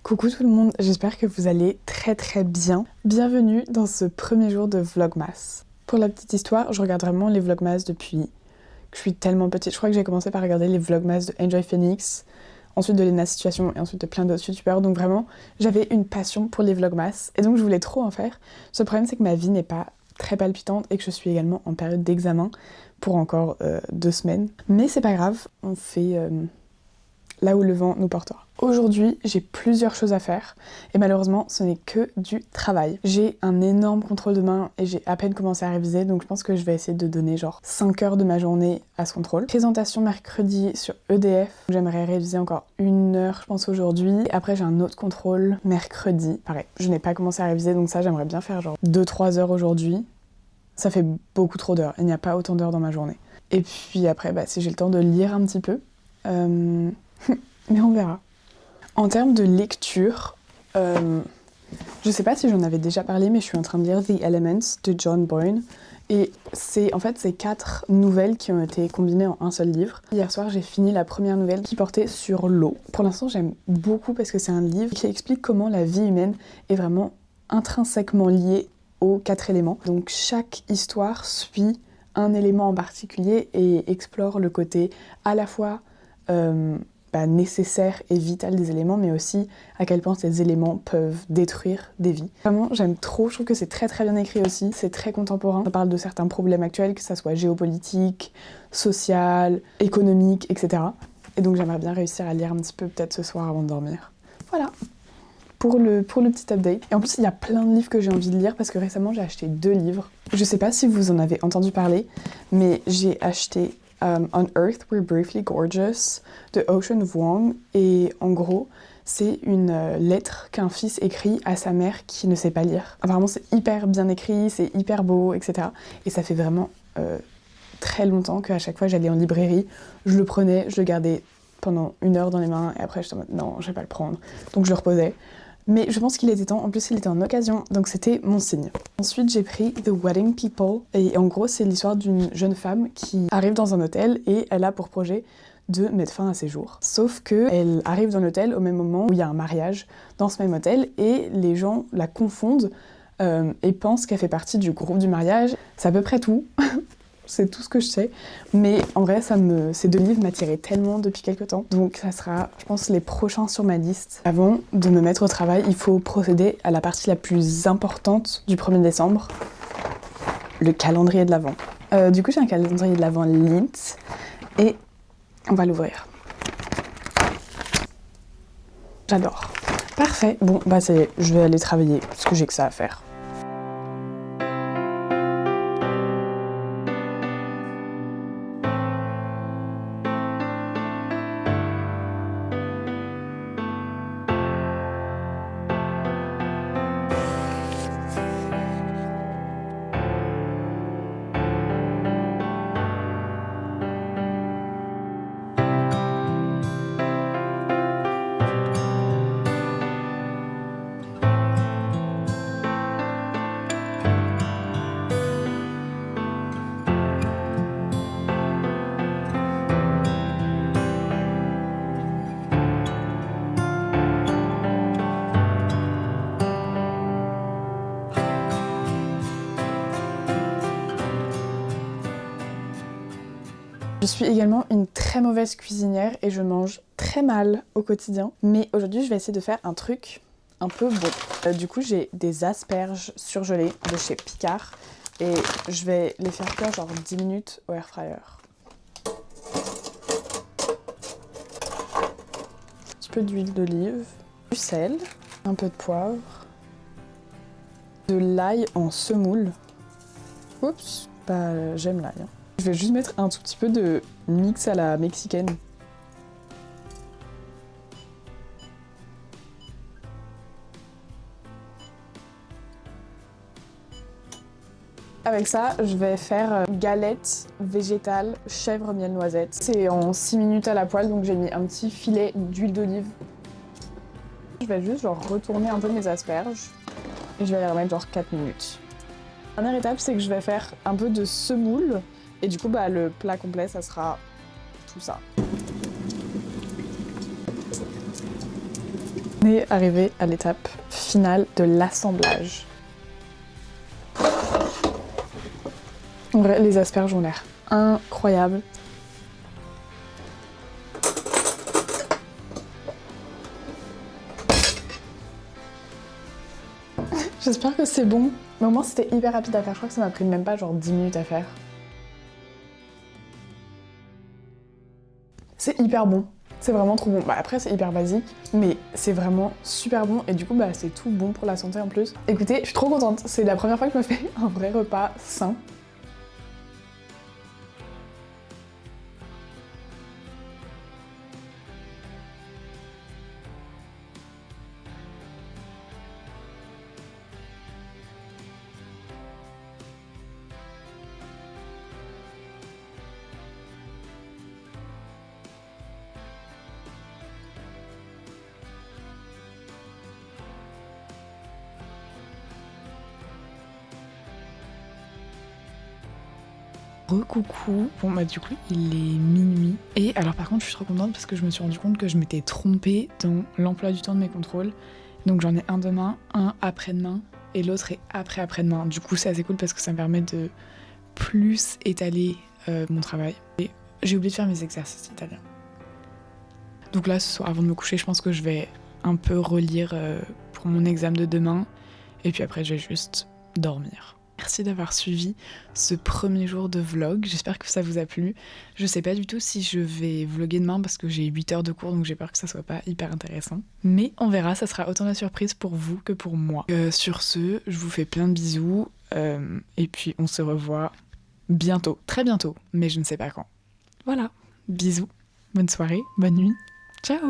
Coucou tout le monde, j'espère que vous allez très bien. Bienvenue dans ce premier jour de Vlogmas. Pour la petite histoire, je regarde vraiment les Vlogmas depuis que je suis tellement petite. Je crois que j'ai commencé par regarder les Vlogmas de Enjoy Phoenix, ensuite de Lena Situation et ensuite de plein d'autres youtubeurs. Donc vraiment, j'avais une passion pour les Vlogmas et donc je voulais trop en faire. Ce problème, c'est que ma vie n'est pas très palpitante et que je suis également en période d'examen pour encore 2 semaines. Mais c'est pas grave, on fait là où le vent nous portera. Aujourd'hui, j'ai plusieurs choses à faire et malheureusement, ce n'est que du travail. J'ai un énorme contrôle demain et j'ai à peine commencé à réviser, donc je pense que je vais essayer de donner genre 5 heures de ma journée à ce contrôle. Présentation mercredi sur EDF. J'aimerais réviser encore 1 heure, je pense, aujourd'hui. Et après, j'ai un autre contrôle mercredi. Pareil, je n'ai pas commencé à réviser, donc ça, j'aimerais bien faire genre 2-3 heures aujourd'hui. Ça fait beaucoup trop d'heures. Il n'y a pas autant d'heures dans ma journée. Et puis après, si j'ai le temps de lire un petit peu. Mais on verra. En termes de lecture, je sais pas si j'en avais déjà parlé, mais je suis en train de lire The Elements de John Boyne. Et c'est 4 nouvelles qui ont été combinées en un seul livre. Hier soir, j'ai fini la première nouvelle qui portait sur l'eau. Pour l'instant, j'aime beaucoup parce que c'est un livre qui explique comment la vie humaine est vraiment intrinsèquement liée aux 4 éléments. Donc chaque histoire suit un élément en particulier et explore le côté à la fois nécessaire et vital des éléments, mais aussi à quel point ces éléments peuvent détruire des vies. Vraiment, j'aime trop, je trouve que c'est très bien écrit aussi, c'est très contemporain. Ça parle de certains problèmes actuels, que ça soit géopolitique, social, économique, etc. Et donc j'aimerais bien réussir à lire un petit peu peut-être ce soir avant de dormir. Voilà, pour le petit update. Et en plus, il y a plein de livres que j'ai envie de lire parce que récemment, j'ai acheté 2 livres. Je sais pas si vous en avez entendu parler, mais j'ai acheté On Earth We're Briefly Gorgeous de Ocean Vuong, et en gros c'est une lettre qu'un fils écrit à sa mère qui ne sait pas lire. Apparemment c'est hyper bien écrit, c'est hyper beau, etc. Et ça fait vraiment très longtemps qu'à chaque fois j'allais en librairie, je le prenais, je le gardais pendant 1 heure dans les mains et après j'étais en mode non, je vais pas le prendre, donc je le reposais. Mais je pense qu'il était temps, en plus il était en occasion, donc c'était mon signe. Ensuite j'ai pris The Wedding People, et en gros c'est l'histoire d'une jeune femme qui arrive dans un hôtel et elle a pour projet de mettre fin à ses jours. Sauf qu'elle arrive dans l'hôtel au même moment où il y a un mariage dans ce même hôtel et les gens la confondent et pensent qu'elle fait partie du groupe du mariage. C'est à peu près tout. C'est tout ce que je sais, mais en vrai ces 2 livres m'attiraient tellement depuis quelques temps, donc ça sera, je pense, les prochains sur ma liste. Avant de me mettre au travail, il faut procéder à la partie la plus importante du 1er décembre, le calendrier de l'Avent. Du coup j'ai un calendrier de l'Avent Lint, et on va l'ouvrir. J'adore. Parfait, bon ça y est, je vais aller travailler, parce que j'ai que ça à faire. Je suis également une très mauvaise cuisinière et je mange très mal au quotidien. Mais aujourd'hui, je vais essayer de faire un truc un peu bon. Du coup, j'ai des asperges surgelées de chez Picard et je vais les faire cuire genre 10 minutes au air fryer. Un petit peu d'huile d'olive, du sel, un peu de poivre, de l'ail en semoule. Oups, j'aime l'ail. Je vais juste mettre un tout petit peu de mix à la mexicaine. Avec ça, je vais faire galette végétale chèvre miel noisette. C'est en 6 minutes à la poêle, donc j'ai mis un petit filet d'huile d'olive. Je vais juste genre retourner un peu mes asperges et je vais les remettre genre 4 minutes. La dernière étape, c'est que je vais faire un peu de semoule et du coup le plat complet, ça sera tout ça. On est arrivé à l'étape finale de l'assemblage. En vrai, les asperges ont l'air incroyables. J'espère que c'est bon. Mais au moins c'était hyper rapide à faire. Je crois que ça m'a pris même pas genre 10 minutes à faire. C'est hyper bon. C'est vraiment trop bon. Après c'est hyper basique, mais c'est vraiment super bon et du coup c'est tout bon pour la santé en plus. Écoutez, je suis trop contente. C'est la première fois que je me fais un vrai repas sain. Recoucou. Bon du coup il est minuit. Et alors par contre je suis trop contente parce que je me suis rendu compte que je m'étais trompée dans l'emploi du temps de mes contrôles. Donc j'en ai un demain, un après-demain et l'autre est après-après-demain. Du coup c'est assez cool parce que ça me permet de plus étaler mon travail. Et j'ai oublié de faire mes exercices italiens. Donc là ce soir avant de me coucher je pense que je vais un peu relire pour mon examen de demain. Et puis après je vais juste dormir. Merci d'avoir suivi ce premier jour de vlog, j'espère que ça vous a plu. Je sais pas du tout si je vais vlogger demain parce que j'ai 8 heures de cours donc j'ai peur que ça soit pas hyper intéressant. Mais on verra, ça sera autant la surprise pour vous que pour moi. Sur ce, je vous fais plein de bisous et puis on se revoit bientôt, très bientôt, mais je ne sais pas quand. Voilà, bisous, bonne soirée, bonne nuit, ciao!